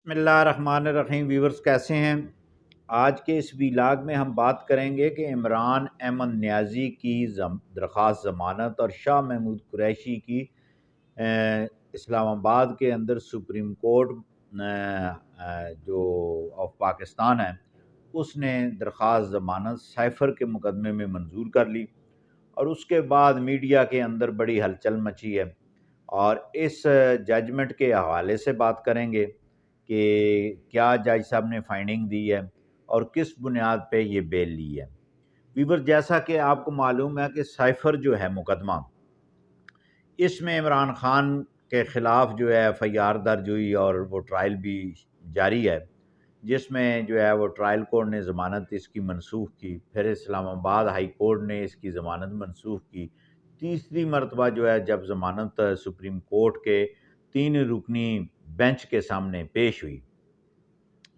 بسم اللہ الرحمن الرحیم۔ ویورز کیسے ہیں؟ آج کے اس ویلاگ میں ہم بات کریں گے کہ عمران احمد نیازی کی درخواست ضمانت اور شاہ محمود قریشی کی اسلام آباد کے اندر سپریم کورٹ جو آف پاکستان ہے اس نے درخواست ضمانت سائفر کے مقدمے میں منظور کر لی، اور اس کے بعد میڈیا کے اندر بڑی ہلچل مچی ہے، اور اس ججمنٹ کے حوالے سے بات کریں گے کہ کیا جج صاحب نے فائنڈنگ دی ہے اور کس بنیاد پہ یہ بیل لی ہے۔ ویور، جیسا کہ آپ کو معلوم ہے کہ سائفر جو ہے مقدمہ، اس میں عمران خان کے خلاف جو ہے ایف آئی آر درج ہوئی اور وہ ٹرائل بھی جاری ہے، جس میں جو ہے وہ ٹرائل کورٹ نے ضمانت اس کی منسوخ کی، پھر اسلام آباد ہائی کورٹ نے اس کی ضمانت منسوخ کی، تیسری مرتبہ جو ہے جب ضمانت سپریم کورٹ کے 3 رکنی بینچ کے سامنے پیش ہوئی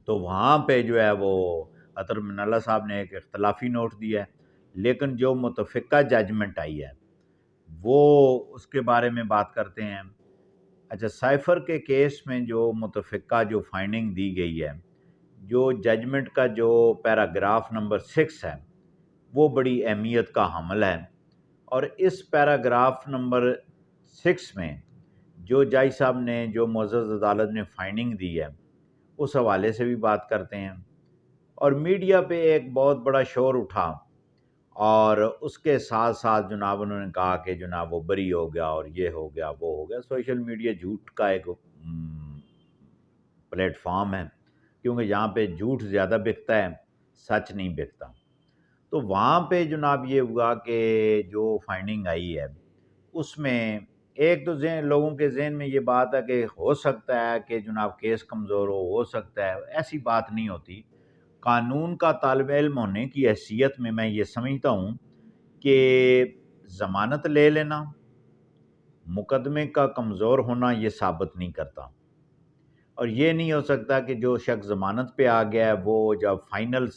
تو وہاں پہ جو ہے وہ عطر من اللہ صاحب نے ایک اختلافی نوٹ دیا ہے، لیکن جو متفقہ ججمنٹ آئی ہے وہ اس کے بارے میں بات کرتے ہیں۔ اچھا، سائفر کے کیس میں جو متفقہ جو فائنڈنگ دی گئی ہے، جو ججمنٹ کا جو پیراگراف نمبر 6 ہے وہ بڑی اہمیت کا حامل ہے، اور اس پیراگراف نمبر 6 میں جو جج صاحب نے جو معزز عدالت نے فائنڈنگ دی ہے اس حوالے سے بھی بات کرتے ہیں۔ اور میڈیا پہ ایک بہت بڑا شور اٹھا، اور اس کے ساتھ ساتھ جناب انہوں نے کہا کہ جناب وہ بری ہو گیا اور یہ ہو گیا وہ ہو گیا۔ سوشل میڈیا جھوٹ کا ایک پلیٹ فارم ہے، کیونکہ یہاں پہ جھوٹ زیادہ بکتا ہے، سچ نہیں بکتا۔ تو وہاں پہ جناب یہ ہوا کہ جو فائنڈنگ آئی ہے اس میں ایک تو لوگوں کے ذہن میں یہ بات ہے کہ ہو سکتا ہے کہ جناب کیس کمزور ہو سکتا ہے، ایسی بات نہیں ہوتی۔ قانون کا طالب علم ہونے کی حیثیت میں یہ سمجھتا ہوں کہ ضمانت لے لینا مقدمے کا کمزور ہونا یہ ثابت نہیں کرتا، اور یہ نہیں ہو سکتا کہ جو شخص ضمانت پہ آ گیا ہے وہ جب فائنل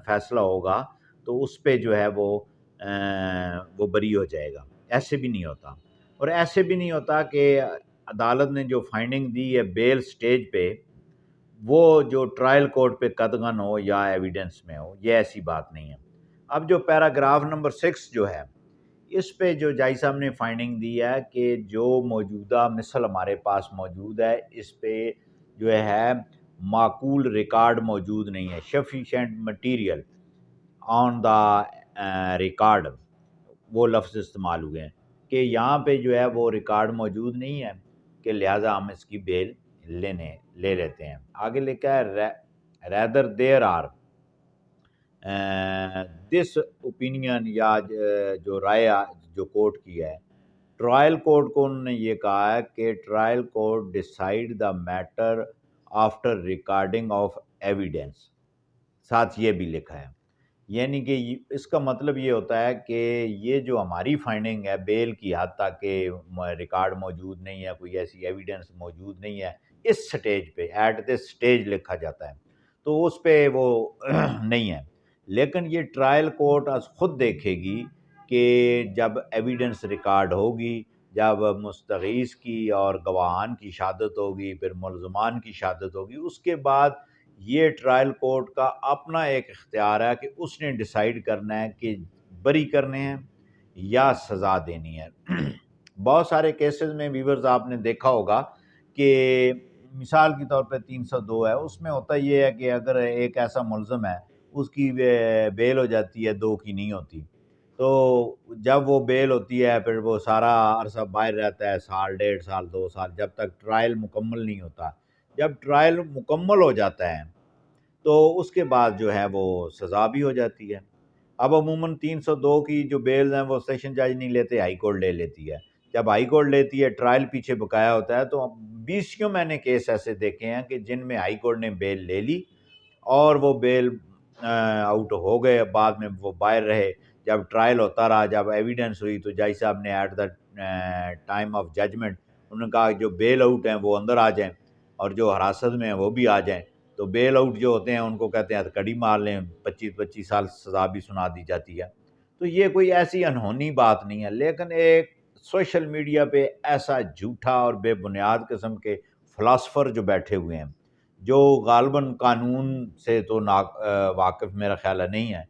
فیصلہ ہوگا تو اس پہ جو ہے وہ بری ہو جائے گا، ایسے بھی نہیں ہوتا۔ اور ایسے بھی نہیں ہوتا کہ عدالت نے جو فائنڈنگ دی ہے بیل سٹیج پہ وہ جو ٹرائل کورٹ پہ قدغن ہو یا ایویڈنس میں ہو، یہ ایسی بات نہیں ہے۔ اب جو پیراگراف نمبر 6 جو ہے اس پہ جو جج صاحب نے فائنڈنگ دی ہے کہ جو موجودہ مثل ہمارے پاس موجود ہے اس پہ جو ہے معقول ریکارڈ موجود نہیں ہے، sufficient material on the record, وہ لفظ استعمال ہوئے ہیں کہ یہاں پہ جو ہے وہ ریکارڈ موجود نہیں ہے، کہ لہٰذا ہم اس کی بیل لے لیتے ہیں۔ آگے لکھا ہے rather there are this opinion, یا جو رائے جو کورٹ کی ہے، ٹرائل کورٹ کو انہوں نے یہ کہا ہے کہ trial court decide the matter after recording of evidence, ساتھ یہ بھی لکھا ہے، یعنی کہ اس کا مطلب یہ ہوتا ہے کہ یہ جو ہماری فائنڈنگ ہے بیل کی حد تک کہ ریکارڈ موجود نہیں ہے، کوئی ایسی ایویڈنس موجود نہیں ہے اس سٹیج پہ، ایٹ دس سٹیج لکھا جاتا ہے، تو اس پہ وہ نہیں ہے۔ لیکن یہ ٹرائل کورٹ خود دیکھے گی کہ جب ایویڈنس ریکارڈ ہوگی، جب مستغیث کی اور گواہان کی شہادت ہوگی، پھر ملزمان کی شہادت ہوگی، اس کے بعد یہ ٹرائل کورٹ کا اپنا ایک اختیار ہے کہ اس نے ڈیسائیڈ کرنا ہے کہ بری کرنے ہیں یا سزا دینی ہے۔ بہت سارے کیسز میں ویورز آپ نے دیکھا ہوگا کہ مثال کے طور پہ 302 ہے، اس میں ہوتا یہ ہے کہ اگر ایک ایسا ملزم ہے اس کی بیل ہو جاتی ہے، 2 کی نہیں ہوتی، تو جب وہ بیل ہوتی ہے پھر وہ سارا عرصہ باہر رہتا ہے، سال 1.5 سال 2 سال، جب تک ٹرائل مکمل نہیں ہوتا۔ جب ٹرائل مکمل ہو جاتا ہے تو اس کے بعد جو ہے وہ سزا بھی ہو جاتی ہے۔ اب عموماً 302 کی جو بیلز ہیں وہ سیشن جج نہیں لیتے، ہائی کورٹ لے لیتی ہے۔ جب ہائی کورٹ لیتی ہے، ٹرائل پیچھے بقایا ہوتا ہے، تو 20 میں نے کیس ایسے دیکھے ہیں کہ جن میں ہائی کورٹ نے بیل لے لی اور وہ بیل آؤٹ ہو گئے، بعد میں وہ باہر رہے، جب ٹرائل ہوتا رہا، جب ایویڈنس ہوئی تو جج صاحب نے at the time of judgement انہوں نے کہا کہ جو بیل آؤٹ ہیں وہ اندر آ جائیں اور جو حراست میں ہیں وہ بھی آ جائیں۔ تو بیل آؤٹ جو ہوتے ہیں ان کو کہتے ہیں کڑی مار لیں، 25 سال سزا بھی سنا دی جاتی ہے۔ تو یہ کوئی ایسی انہونی بات نہیں ہے، لیکن ایک سوشل میڈیا پہ ایسا جھوٹا اور بے بنیاد قسم کے فلاسفر جو بیٹھے ہوئے ہیں، جو غالباً قانون سے تو واقف میرا خیال ہے نہیں ہے.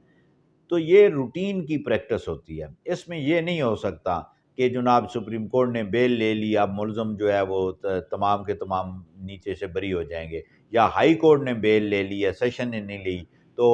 تو یہ روٹین کی پریکٹس ہوتی ہے. اس میں یہ نہیں ہو سکتا کہ جناب سپریم کورٹ نے بیل لے لی، اب ملزم جو ہے وہ تمام کے تمام نیچے سے بری ہو جائیں گے، یا ہائی کورٹ نے بیل لے لی ہے، سیشن نے نہیں لی تو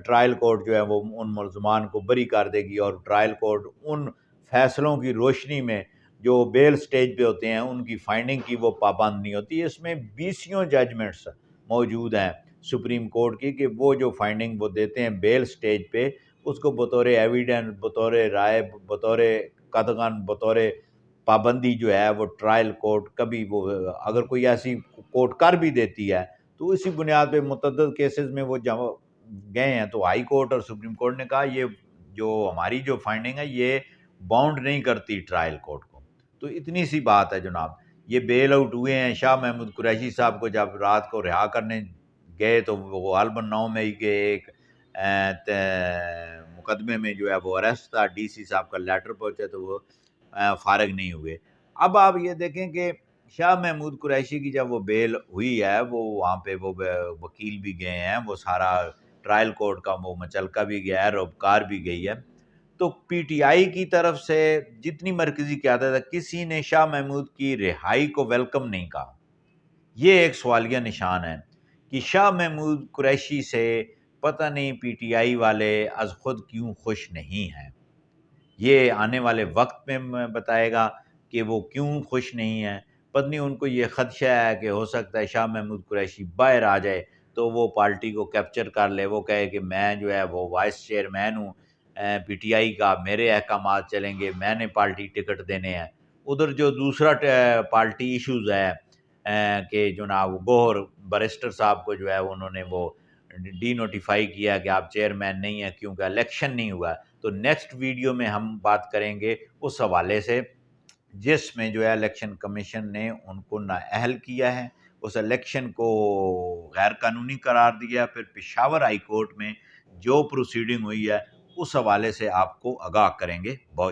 ٹرائل کورٹ جو ہے وہ ان ملزمان کو بری کر دے گی، اور ٹرائل کورٹ ان فیصلوں کی روشنی میں جو بیل سٹیج پہ ہوتے ہیں ان کی فائنڈنگ کی وہ پابند نہیں ہوتی. اس میں بیسیوں ججمنٹس موجود ہیں سپریم کورٹ کی کہ وہ جو فائنڈنگ وہ دیتے ہیں بیل سٹیج پہ، اس کو بطور ایویڈنس، بطور رائے، بطور قطعاً بطور پابندی جو ہے وہ ٹرائل کورٹ کبھی وہ اگر کوئی ایسی کورٹ کر بھی دیتی ہے تو اسی بنیاد پہ متعدد کیسز میں وہ گئے ہیں. تو ہائی کورٹ اور سپریم کورٹ نے کہا یہ جو ہماری جو فائنڈنگ ہے یہ باؤنڈ نہیں کرتی ٹرائل کورٹ کو. تو اتنی سی بات ہے جناب. یہ بیل آؤٹ ہوئے ہیں. شاہ محمود قریشی صاحب کو جب رات کو رہا کرنے گئے تو وہ غالباً 9 مئی کے ایک مقدمے میں جو ہے وہ اریسٹ تھا، ڈی سی صاحب کا لیٹر پہنچا تو وہ فارغ نہیں ہوئے. اب آپ یہ دیکھیں کہ شاہ محمود قریشی کی جب وہ بیل ہوئی ہے، وہ وہاں پہ وہ وکیل بھی گئے ہیں، وہ سارا ٹرائل کورٹ کا وہ مچلکا بھی گیا ہے، روبکار بھی گئی ہے. تو پی ٹی آئی کی طرف سے جتنی مرکزی قیادت ہے کسی نے شاہ محمود کی رہائی کو ویلکم نہیں کہا. یہ ایک سوالیہ نشان ہے کہ شاہ محمود قریشی سے پتہ نہیں پی ٹی آئی والے از خود کیوں خوش نہیں ہیں. یہ آنے والے وقت میں بتائے گا کہ وہ کیوں خوش نہیں ہیں. پتہ نہیں ان کو یہ خدشہ ہے کہ ہو سکتا ہے شاہ محمود قریشی باہر آ جائے تو وہ پارٹی کو کیپچر کر لے، وہ کہے کہ میں جو ہے وہ وائس چیئرمین ہوں پی ٹی آئی کا، میرے احکامات چلیں گے، میں نے پارٹی ٹکٹ دینے ہیں. ادھر جو دوسرا پارٹی ایشوز ہے کہ جناب گوہر بیرسٹر صاحب کو جو ہے انہوں نے وہ ڈی نوٹیفائی کیا کہ آپ چیئرمین نہیں ہیں کیونکہ الیکشن نہیں ہوا. تو نیکسٹ ویڈیو میں ہم بات کریں گے اس حوالے سے جس میں جو ہے الیکشن کمیشن نے ان کو نااہل کیا ہے، اس الیکشن کو غیر قانونی قرار دیا. پھر پشاور ہائی کورٹ میں جو پروسیڈنگ ہوئی ہے اس حوالے سے آپ کو آگاہ کریں گے. بہت